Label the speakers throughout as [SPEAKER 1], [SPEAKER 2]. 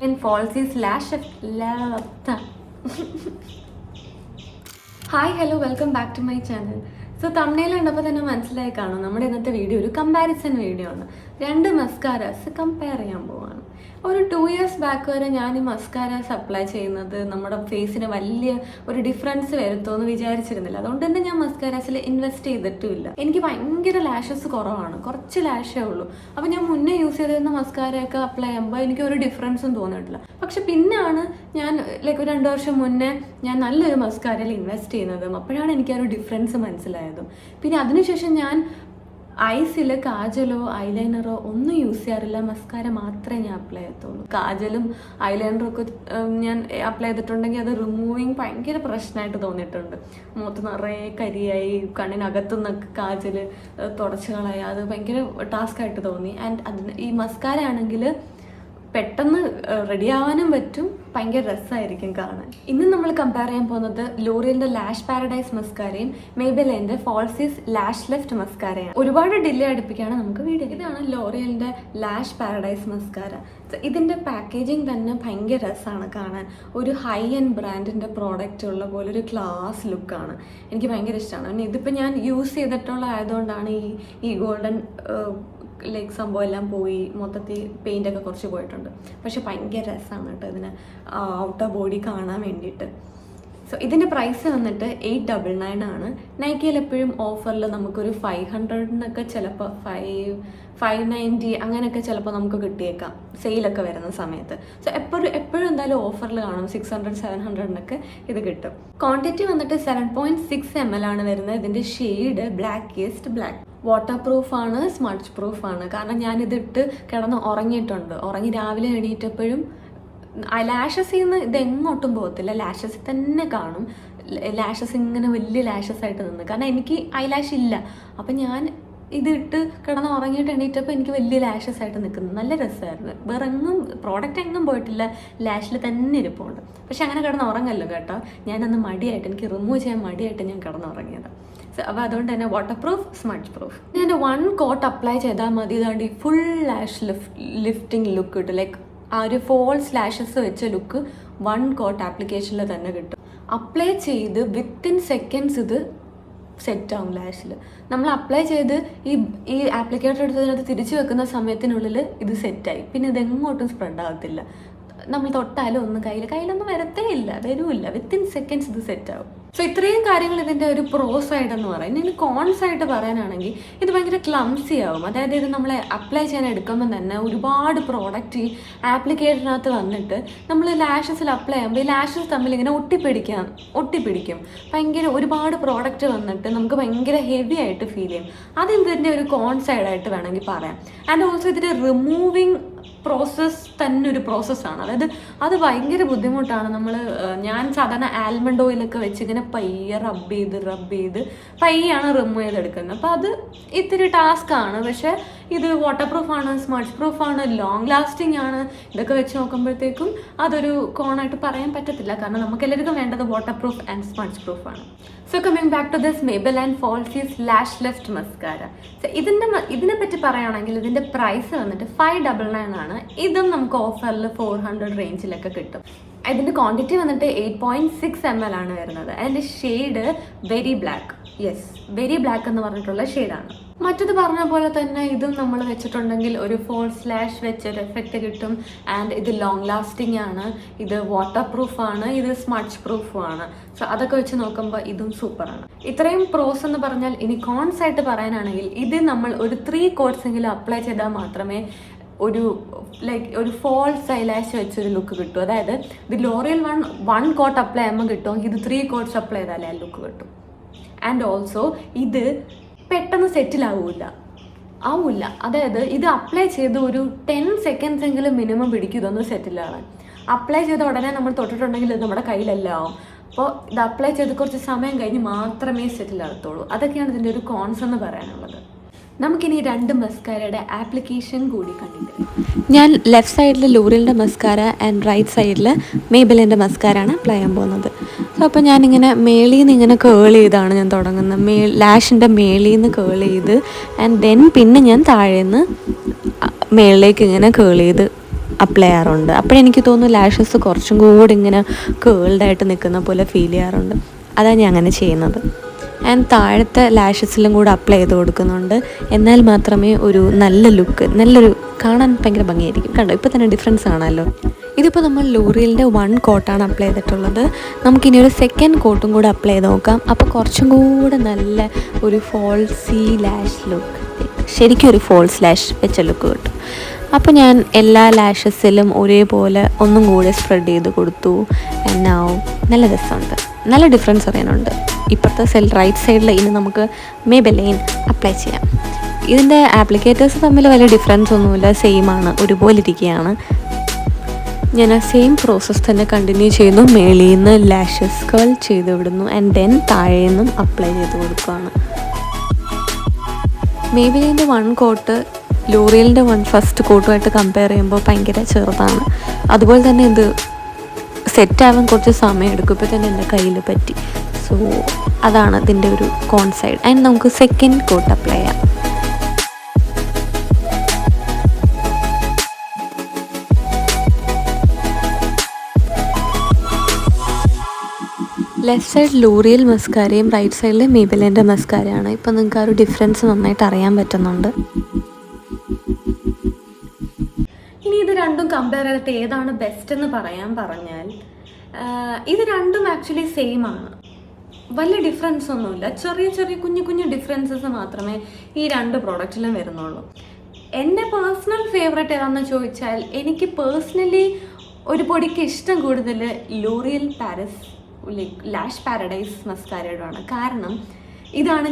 [SPEAKER 1] and falsies lash hi hello welcome back to my channel. So thumbnail കണ്ടപ്പോൾ തന്നെ മനസ്സിലായി കാണും നമ്മുടെ ഇന്നത്തെ വീഡിയോ ഒരു കമ്പാരിസൺ വീഡിയോ ആണ്. 2 മസ്കാരാസ് കമ്പയർ ചെയ്യാൻ പോവാണ്. ഒരു 2 years ബാക്ക് വരെ ഞാൻ ഈ മസ്കാരാസ് അപ്ലൈ ചെയ്യുന്നത് നമ്മുടെ ഫേസിന് വലിയ ഒരു ഡിഫറൻസ് വരുത്തുമെന്ന് വിചാരിച്ചിരുന്നില്ല. അതുകൊണ്ട് തന്നെ ഞാൻ മസ്കാരാസിൽ ഇൻവെസ്റ്റ് ചെയ്തിട്ടുമില്ല. എനിക്ക് ഭയങ്കര ലാഷസ് കുറവാണ്, കുറച്ച് ലാഷേ ഉള്ളൂ. അപ്പോൾ ഞാൻ മുന്നേ യൂസ് ചെയ്തിരുന്ന മസ്കാരയൊക്കെ അപ്ലൈ ചെയ്യുമ്പോൾ എനിക്ക് ഒരു ഡിഫറൻസും തോന്നിയിട്ടില്ല. പക്ഷെ പിന്നെയാണ് ഞാൻ ഒരു 2 വർഷം മുന്നേ ഞാൻ നല്ലൊരു മസ്കാരയിൽ ഇൻവെസ്റ്റ് ചെയ്യുന്നതും അപ്പോഴാണ് എനിക്കൊരു ഡിഫറൻസ് മനസ്സിലായതും. പിന്നെ അതിനുശേഷം ഞാൻ ഐസിൽ കാജലോ ഐലൈനറോ ഒന്നും യൂസ് ചെയ്യാറില്ല. മസ്കാര മാത്രമേ ഞാൻ അപ്ലൈ ചെയ്യത്തുള്ളൂ. കാജലും ഐലൈനറും ഒക്കെ ഞാൻ അപ്ലൈ ചെയ്തിട്ടുണ്ടെങ്കിൽ അത് റിമൂവിങ് ഭയങ്കര പ്രശ്നമായിട്ട് തോന്നിയിട്ടുണ്ട്. മുഖത്ത് നിറയെ കരിയായി, കണ്ണിനകത്തുനിന്നൊക്കെ കാജൽ തുടച്ച് കളയാ, അത് ഭയങ്കര ടാസ്ക്കായിട്ട് തോന്നി. ആൻഡ് ഈ മസ്കാര ആണെങ്കിൽ പെട്ടെന്ന് റെഡി ആവാനും പറ്റും, ഭയങ്കര രസമായിരിക്കും കാണാൻ. ഇന്ന് നമ്മൾ കമ്പയർ ചെയ്യാൻ പോകുന്നത് ലോറിയലിന്റെ ലാഷ് പാരഡൈസ് മസ്കാരയും മേബെലിന്റെ ഫാൾസീസ് ലാഷ് ലിഫ്റ്റ് മസ്കാരയാണ്. ഒരുപാട് ഡിലേ അടുപ്പിക്കാണ് നമുക്ക് വീഡിയോ. ഇതാണ് ലോറിയലിന്റെ ലാഷ് പാരഡൈസ് മസ്കാര. ഇതിന്റെ പാക്കേജിങ് തന്നെ ഭയങ്കര രസമാണ് കാണാൻ. ഒരു ഹൈ എൻഡ് ബ്രാൻഡിന്റെ പ്രോഡക്റ്റ് ഉള്ള പോലെ ഒരു ക്ലാസ് ലുക്കാണ്. എനിക്ക് ഭയങ്കര ഇഷ്ടമാണ്. പിന്നെ ഇതിപ്പോൾ ഞാൻ യൂസ് ചെയ്തിട്ടുള്ള ആയതുകൊണ്ടാണ് ഈ ഗോൾഡൻ സംഭവം എല്ലാം പോയി, മൊത്തത്തിൽ പെയിൻ്റൊക്കെ കുറച്ച് പോയിട്ടുണ്ട്. പക്ഷെ ഭയങ്കര രസമാണ് കേട്ടോ ഇതിന് ഔട്ടർ ബോഡി കാണാൻ വേണ്ടിയിട്ട്. സോ ഇതിൻ്റെ പ്രൈസ് വന്നിട്ട് 899 ആണ്. നൈക്കിയിൽ എപ്പോഴും ഓഫറിൽ നമുക്കൊരു 500 ചിലപ്പോൾ 590 അങ്ങനെയൊക്കെ ചിലപ്പോൾ നമുക്ക് കിട്ടിയേക്കാം സെയിലൊക്കെ വരുന്ന സമയത്ത്. സോ എപ്പോഴും എന്തായാലും ഓഫറിൽ കാണും. 600-700 ഇത് കിട്ടും. ക്വാണ്ടിറ്റി വന്നിട്ട് 7.6 ml ആണ് വരുന്നത്. ഇതിൻ്റെ ഷെയ്ഡ് ബ്ലാക്കിയസ്റ്റ് ബ്ലാക്ക്. വാട്ടർ പ്രൂഫാണ്, സ്മഡ്ജ് പ്രൂഫാണ്. കാരണം ഞാനിതിട്ട് കിടന്ന് ഉറങ്ങിയിട്ടുണ്ട്. ഉറങ്ങി രാവിലെ എണീറ്റപ്പോഴും ലാഷസിൽ നിന്ന് ഇത് എങ്ങോട്ടും പോകത്തില്ല, ലാഷസിൽ തന്നെ കാണും. ലാഷസ് ഇങ്ങനെ വലിയ ലാഷസ് ആയിട്ട് നിന്ന്, കാരണം എനിക്ക് ഐലാഷ് ഇല്ല. അപ്പം ഞാൻ ഇതിട്ട് കിടന്ന് ഉറങ്ങിയിട്ട് എണീറ്റപ്പോൾ എനിക്ക് വലിയ ലാഷസ് ആയിട്ട് നിൽക്കുന്നത് നല്ല രസമായിരുന്നു. വേറെ എങ്ങും പ്രോഡക്റ്റ് എങ്ങും പോയിട്ടില്ല, ലാഷിൽ തന്നെ ഇരിപ്പുണ്ട്. പക്ഷെ അങ്ങനെ കിടന്ന് ഉറങ്ങല്ലോ കേട്ടോ. ഞാനന്ന് മടിയായിട്ട്, എനിക്ക് റിമൂവ് ചെയ്യാൻ മടിയായിട്ട് ഞാൻ കിടന്ന് ഉറങ്ങിയത്. അപ്പോൾ അതുകൊണ്ട് തന്നെ വാട്ടർ പ്രൂഫ്, സ്മഡ്ജ് പ്രൂഫ്. ഞാൻ 1 കോട്ട് അപ്ലൈ ചെയ്താൽ മതി. ഇതാണ്ട് ഈ ഫുൾ ലാഷ് ലിഫ്റ്റിംഗ് ലുക്ക് കിട്ടും. ലൈക്ക് ആ ഒരു ഫോൾസ് ലാഷസ് വെച്ച ലുക്ക് 1 കോട്ട് ആപ്ലിക്കേഷനിൽ തന്നെ കിട്ടും. അപ്ലൈ ചെയ്ത് വിത്തിൻ സെക്കൻഡ്സ് ഇത് സെറ്റാവും ലാഷിൽ. നമ്മൾ അപ്ലൈ ചെയ്ത് ഈ ആപ്ലിക്കേറ്റർ എടുത്തതിനകത്ത് തിരിച്ചു വെക്കുന്ന സമയത്തിനുള്ളിൽ ഇത് സെറ്റായി. പിന്നെ ഇതെങ്ങോട്ടും സ്പ്രെഡ് ആകത്തില്ല. നമ്മൾ തൊട്ടാലും ഒന്നും കയ്യിലൊന്നും വരത്തേ ഇല്ല, വരില്ല. വിത്തിൻ സെക്കൻഡ്സ് ഇത് സെറ്റാവും. സോ ഇത്രയും കാര്യങ്ങൾ ഇതിൻ്റെ ഒരു പ്രോ സൈഡ് എന്ന് പറയും. ഇനി കോൺസ് ആയിട്ട് പറയാനാണെങ്കിൽ ഇത് ഭയങ്കര ക്ലംസി ആവും. അതായത് ഇത് നമ്മളെ അപ്ലൈ ചെയ്യാൻ എടുക്കുമ്പോൾ തന്നെ ഒരുപാട് പ്രോഡക്റ്റ് ഈ ആപ്ലിക്കേഷനകത്ത് വന്നിട്ട് നമ്മൾ ലാഷസിൽ അപ്ലൈ ചെയ്യുമ്പോൾ ഈ ലാഷസ് തമ്മിൽ ഇങ്ങനെ ഒട്ടിപ്പിടിക്കും. ഭയങ്കര ഒരുപാട് പ്രോഡക്റ്റ് വന്നിട്ട് നമുക്ക് ഭയങ്കര ഹെവി ആയിട്ട് ഫീൽ ചെയ്യും. അതിൻ്റെ ഒരു കോൺ സൈഡായിട്ട് വേണമെങ്കിൽ പറയാം. ആൻഡ് ഓൾസോ ഇതിൻ്റെ റിമൂവിങ് പ്രോസസ്സ് തന്നെ ഒരു പ്രോസസ്സാണ്. അതായത് അത് ഭയങ്കര ബുദ്ധിമുട്ടാണ്. ഞാൻ സാധാരണ ആൽമണ്ട് ഓയിലൊക്കെ വെച്ച് ഇങ്ങനെ പയ്യെ റബ്ബ് ചെയ്ത് പയ്യാണ് റിമൂവ് ചെയ്തെടുക്കുന്നത്. അപ്പോൾ അത് ഇത്തിരി ടാസ്ക്കാണ്. പക്ഷേ ഇത് വാട്ടർ പ്രൂഫാണ്, സ്മഡ്ജ് പ്രൂഫാണ്, ലോങ് ലാസ്റ്റിംഗ് ആണ്. ഇതൊക്കെ വെച്ച് നോക്കുമ്പോഴത്തേക്കും അതൊരു കോണായിട്ട് പറയാൻ പറ്റത്തില്ല. കാരണം നമുക്ക് എല്ലാവർക്കും വേണ്ടത് വാട്ടർ പ്രൂഫ് ആൻഡ് സ്മഡ്ജ് പ്രൂഫാണ്. So coming back to this Maybelline Falsies lash lift mascara. So ഇതിനെപ്പറ്റി പറയുകയാണെങ്കിൽ ഇതിൻ്റെ പ്രൈസ് വന്നിട്ട് 599 ആണ്. ഇതും നമുക്ക് ഓഫറിൽ 400 റേഞ്ചിലൊക്കെ കിട്ടും. ഇതിൻ്റെ ക്വാണ്ടിറ്റി വന്നിട്ട് 8.6 ml ആണ് വരുന്നത്. അതിൻ്റെ shade very black. Yes, very black എന്ന് പറഞ്ഞിട്ടുള്ള ഷെയ്ഡാണ്. മറ്റത് പറഞ്ഞ പോലെ തന്നെ ഇതും നമ്മൾ വെച്ചിട്ടുണ്ടെങ്കിൽ ഒരു ഫോൾസ് ലാഷ് വെച്ചൊരു എഫക്റ്റ് കിട്ടും. ആൻഡ് ഇത് ലോങ് ലാസ്റ്റിംഗ് ആണ്, ഇത് വാട്ടർ പ്രൂഫാണ്, ഇത് സ്മഡ്ജ് പ്രൂഫുമാണ്. സോ അതൊക്കെ വെച്ച് നോക്കുമ്പോൾ ഇതും സൂപ്പറാണ്. ഇത്രയും പ്രോസ് എന്ന് പറഞ്ഞാൽ ഇനി കോൺസ് ആയിട്ട് പറയാനാണെങ്കിൽ ഇത് നമ്മൾ ഒരു 3 കോട്ട്സ് എങ്കിലും അപ്ലൈ ചെയ്താൽ മാത്രമേ ഒരു ഫോൾസ് ഐലാഷ് വെച്ചൊരു ലുക്ക് കിട്ടും. അതായത് ഇത് ലോറിയൽ 1 കോട്ട് അപ്ലൈ ചെയ്യുമ്പോൾ കിട്ടുമെങ്കിൽ ഇത് 3 കോട്ട്സ് അപ്ലൈ ചെയ്താലേ ആ ലുക്ക് കിട്ടും. ആൻഡ് ഓൾസോ ഇത് പെട്ടെന്ന് സെറ്റിലാവില്ല. അതായത് ഇത് അപ്ലൈ ചെയ്ത് ഒരു 10 സെക്കൻഡ്സ് എങ്കിലും മിനിമം പിടിക്കും ഇതൊന്ന് സെറ്റിലാവാൻ. അപ്ലൈ ചെയ്ത ഉടനെ നമ്മൾ തൊട്ടിട്ടുണ്ടെങ്കിൽ ഇത് നമ്മുടെ കയ്യിലെല്ലാം ആവും. അപ്പോൾ ഇത് അപ്ലൈ ചെയ്ത് കുറച്ച് സമയം കഴിഞ്ഞ് മാത്രമേ സെറ്റിലാകത്തുള്ളൂ. അതൊക്കെയാണ് ഇതിൻ്റെ ഒരു കോൺസ് എന്ന് പറയാനുള്ളത്. നമുക്കിനി 2 മസ്കാരയുടെ ആപ്ലിക്കേഷൻ കൂടി കണ്ടിട്ട് ഞാൻ ലെഫ്റ്റ് സൈഡിൽ ലോറിയലിൻ്റെ മസ്കാര ആൻഡ് റൈറ്റ് സൈഡിൽ മേബെലിൻ്റെ മസ്കാരയാണ് അപ്ലൈ ചെയ്യാൻ പോകുന്നത്. സോ അപ്പോൾ ഞാനിങ്ങനെ മേളിൽ നിന്ന് ഇങ്ങനെ കേൾ ചെയ്താണ് ഞാൻ തുടങ്ങുന്നത്. ലാഷിൻ്റെ മേളിൽ നിന്ന് കേൾ ചെയ്ത് ആൻഡ് ദെൻ പിന്നെ ഞാൻ താഴേന്ന് മേളിലേക്ക് ഇങ്ങനെ കേൾ ചെയ്ത് അപ്ലൈ ചെയ്യാറുണ്ട്. അപ്പോഴെനിക്ക് തോന്നുന്നു ലാഷസ് കുറച്ചും കൂടി ഇങ്ങനെ കേൾഡായിട്ട് നിൽക്കുന്ന പോലെ ഫീൽ ചെയ്യാറുണ്ട്. അതാണ് ഞാൻ അങ്ങനെ ചെയ്യുന്നത്. ആൻഡ് താഴത്തെ ലാഷസിലും കൂടെ അപ്ലൈ ചെയ്ത് കൊടുക്കുന്നുണ്ട്. എന്നാൽ മാത്രമേ ഒരു നല്ല ലുക്ക്, നല്ലൊരു കാണാൻ ഭയങ്കര ഭംഗിയായിരിക്കും. കണ്ടോ, ഇപ്പോൾ തന്നെ ഡിഫറൻസ് കാണാമല്ലോ. ഇതിപ്പോൾ നമ്മൾ ലോറിയലിൻ്റെ 1 കോട്ടാണ് അപ്ലൈ ചെയ്തിട്ടുള്ളത്. നമുക്കിനി ഒരു 2nd കോട്ടും കൂടെ അപ്ലൈ ചെയ്ത് നോക്കാം. അപ്പോൾ കുറച്ചും കൂടെ നല്ല ഒരു ഫോൾസി ലാഷ് ലുക്ക്, ശരിക്കും ഒരു ഫോൾസ് ലാഷ് വെച്ച ലുക്ക് കിട്ടും. അപ്പോൾ ഞാൻ എല്ലാ ലാഷസിലും ഒരേപോലെ ഒന്നും കൂടെ സ്പ്രെഡ് ചെയ്ത് കൊടുത്തു. എന്നാവും നല്ല രസമുണ്ട്, നല്ല ഡിഫറൻസ് അറിയാനുണ്ട്. ഇപ്പുറത്തെ റൈറ്റ് സൈഡിൽ ഇനി നമുക്ക് മേബെലൈൻ അപ്ലൈ ചെയ്യാം. ഇതിൻ്റെ ആപ്ലിക്കേറ്റേഴ്സ് തമ്മിൽ വലിയ ഡിഫറൻസ് ഒന്നുമില്ല, സെയിം ആണ്, ഒരുപോലെ ഇരിക്കുകയാണ്. ഞാൻ ആ സെയിം പ്രോസസ്സ് തന്നെ കണ്ടിന്യൂ ചെയ്യുന്നു. മേളിൽ നിന്ന് ലാഷസ് കേൾ ചെയ്ത് വിടുന്നു ആൻഡ് ദെൻ താഴെ നിന്നും അപ്ലൈ ചെയ്ത് കൊടുക്കുകയാണ്. മേബെലൈൻ്റെ 1 കോട്ട് ലോറിയലിൻ്റെ 1 കോട്ടുമായിട്ട് കമ്പയർ ചെയ്യുമ്പോൾ ഭയങ്കര ചെറുതാണ്. അതുപോലെ തന്നെ ഇത് സെറ്റാവാൻ കുറച്ച് സമയം എടുക്കും. ഇപ്പോൾ തന്നെ എൻ്റെ കയ്യിൽ പറ്റി. സോ അതാണ് ഇതിൻ്റെ ഒരു കോൺസൈഡ്. ആൻഡ് നമുക്ക് 2nd കോട്ട് അപ്ലൈ ചെയ്യാം. ലെഫ്റ്റ് സൈഡ് ലോറിയൽ മസ്കാരയും റൈറ്റ് സൈഡിൽ മേബെലൈൻ്റെ മസ്കാരയാണ്. ഇപ്പോൾ നിങ്ങൾക്ക് ആ ഒരു ഡിഫറൻസ് നന്നായിട്ട് അറിയാൻ പറ്റുന്നുണ്ട്. ഇനി ഇത് രണ്ടും കമ്പയർ ചെയ്തിട്ട് ഏതാണ് ബെസ്റ്റ് എന്ന് പറഞ്ഞാൽ ഇത് രണ്ടും ആക്ച്വലി സെയിം ആണ്. വലിയ ഡിഫറൻസ് ഒന്നുമില്ല, ചെറിയ ചെറിയ കുഞ്ഞു ഡിഫറൻസസ് മാത്രമേ ഈ 2 പ്രോഡക്റ്റിലും വരുന്നുള്ളൂ. എൻ്റെ പേഴ്സണൽ ഫേവറേറ്റ് ഏതാണെന്ന് ചോദിച്ചാൽ എനിക്ക് പേഴ്സണലി ഒരു പൊടിക്ക് ഇഷ്ടം കൂടുതൽ ലോറിയൽ ലാഷ് പാരഡൈസ് മസ്കാരയോടാണ്. കാരണം ഇതാണ്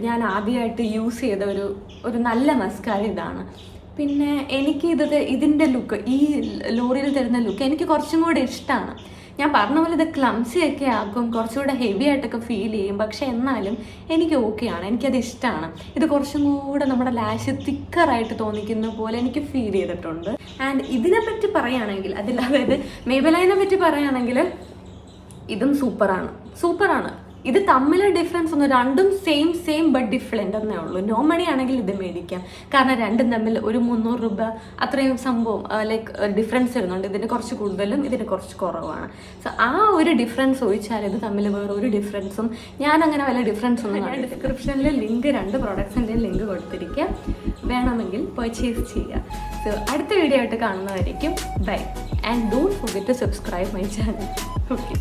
[SPEAKER 1] ഞാൻ ആദ്യമായിട്ട് യൂസ് ചെയ്ത ഒരു നല്ല മസ്കാര ഇതാണ്. പിന്നെ എനിക്ക് ഇതിൻ്റെ ലുക്ക്, ഈ ലോറിയൽ തരുന്ന ലുക്ക് എനിക്ക് കുറച്ചും കൂടെ ഇഷ്ടമാണ്. ഞാൻ പറഞ്ഞ പോലെ ഇത് ക്ലംസി ഒക്കെ ആക്കും, കുറച്ചുകൂടെ ഹെവി ആയിട്ടൊക്കെ ഫീൽ ചെയ്യും. പക്ഷെ എന്നാലും എനിക്ക് ഓക്കെയാണ്, എനിക്കത് ഇഷ്ടമാണ്. ഇത് കുറച്ചും കൂടെ നമ്മുടെ ലാഷ് തിക്കറായിട്ട് തോന്നിക്കുന്ന പോലെ എനിക്ക് ഫീൽ ചെയ്തിട്ടുണ്ട്. ആൻഡ് ഇതിനെപ്പറ്റി പറയുകയാണെങ്കിൽ, അതായത് മേബെലൈനെ പറ്റി പറയുകയാണെങ്കിൽ ഇതും സൂപ്പറാണ്. ഇത് തമ്മിൽ ഡിഫറൻസ് ഒന്നും, രണ്ടും സെയിം ബട്ട് ഡിഫറെൻ്റ് എന്നേ ഉള്ളൂ. നോ മണി ആണെങ്കിൽ ഇത് മേടിക്കാം, കാരണം രണ്ടും തമ്മിൽ ഒരു 300 രൂപ അത്രയും സംഭവം ഡിഫറൻസ് വരുന്നുണ്ട്. ഇതിന് കുറച്ച് കൂടുതലും ഇതിന് കുറച്ച് കുറവാണ്. സോ ആ ഒരു ഡിഫറൻസ് ഒഴിച്ചാൽ ഇത് തമ്മിൽ വേറെ ഒരു ഡിഫറൻസും അങ്ങനെ വല്ല ഡിഫറൻസ് ഒന്നും. ഞാൻ ഡിസ്ക്രിപ്ഷനിൽ 2 പ്രോഡക്ട്സിൻ്റെ ലിങ്ക് കൊടുത്തിരിക്കുക, വേണമെങ്കിൽ പർച്ചേസ് ചെയ്യുക. സോ അടുത്ത വീഡിയോ ആയിട്ട് കാണുന്നതായിരിക്കും. Bye and don't forget to subscribe my channel. Okay.